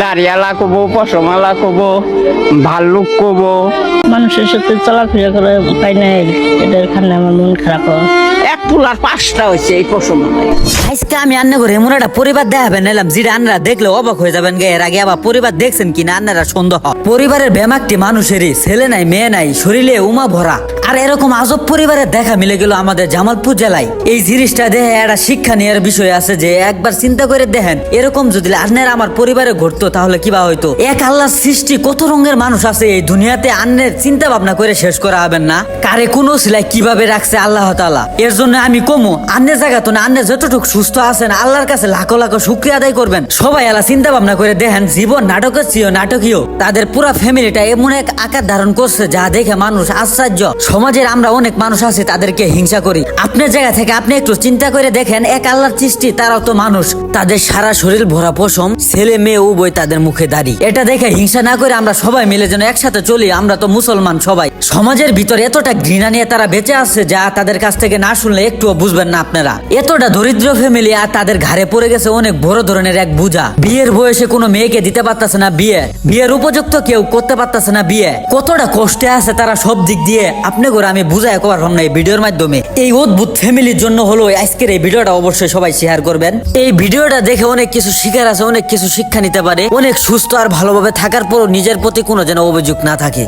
দাঁড়িয়ালা কব, পশমালা কব, ভাল্লুক কব। মানুষের সাথে চলাফেরা করে উপায় নাই, এটার কারণে আমার মন খারাপ হয়। এক পুলার 5টা হয়েছে এই পশমালায়। আজকে আমি আন্না করে এমন একটা পরিবার দেখাবেন নিলাম যেটা আন্নারা দেখলে অবাক হয়ে যাবেন। এর আগে আবার পরিবার দেখছেন কিনা আন্নারা সন্দেহ। পরিবারের বেমাকটি মানুষেরই, ছেলে নাই মেয়ে নাই, শরীরে উমা ভরা। আর এরকম আজব পরিবারের দেখা মিলে গেল আমাদের জামালপুর জেলায়। এই জিনিসটা দেখে একটা শিক্ষা নেওয়ার বিষয় আছে যে একবার চিন্তা করে দেখেন, এরকম যদি আন্নের আমার পরিবারে ঘটতো তাহলে কিবা হইতো। এক আল্লাহর সৃষ্টি, কত রঙের মানুষ আছে এই দুনিয়াতে, আন্নের চিন্তা ভাবনা করে শেষ করা হবেন না। কারে কোন সিলাই কিভাবে রাখছে আল্লাহ তাআলা। এর জন্য আমি কমু আন্নের জায়গা তো না, আন্নের যতটুকু সুস্থ আছেন আল্লাহর কাছে লাখো লাখো শুকরিয়া আদায় করবেন। সবাই আল্লাহ চিন্তা ভাবনা করে দেখেন, জীবন নাটকের চেয়েও নাটকীয়। তাদের পুরা ফ্যামিলিটা এমন এক আকার ধারণ করছে যা দেখে মানুষ আশ্চর্য। সমাজের আমরা অনেক মানুষ আছে তাদেরকে হিংসা করি। আপনার জায়গা থেকে আপনি একটু চিন্তা করে দেখেন, এক আল্লাহর সৃষ্টি, তারাও তো মানুষ। তাদের সারা শরীর ভরা পশম, ছেলে মেয়ে উভয় তাদের মুখে দাড়ি। এটা দেখে হিংসা না করে আমরা সবাই মিলে যেন একসাথে চলি। আমরা তো মুসলমান সবাই। সমাজের ভিতরে এতটা ঘৃণা নিয়ে তারা বেঁচে আছে যা তাদের কাছ থেকে না শুনলে একটুও বুঝবেন না আপনারা। এতটা দরিদ্র ফ্যামিলি আর তাদের ঘাড়ে পড়ে গেছে অনেক বড় ধরনের এক বোঝা। বিয়ের বয়সে কোনো মেয়েকে দিতে পারতেছে না বিয়ে, বিয়ের উপযুক্ত কেউ করতে পারতেছে না বিয়ে। কতটা কষ্টে আছে তারা সব দিক দিয়ে। আপনি করে আমি বুঝাই কবার হম না এই ভিডিওর মাধ্যমে। এই অদ্ভুত ফ্যামিলির জন্য হলো আজকের এই ভিডিওটা, অবশ্যই সবাই শেয়ার করবেন। এই ভিডিওটা দেখে অনেক কিছু শিখার আছে, অনেক কিছু শিক্ষা নিতে পারে। অনেক সুস্থ আর ভালোভাবে থাকার পরও নিজের প্রতি কোনো যেন অভিযোগ না থাকে।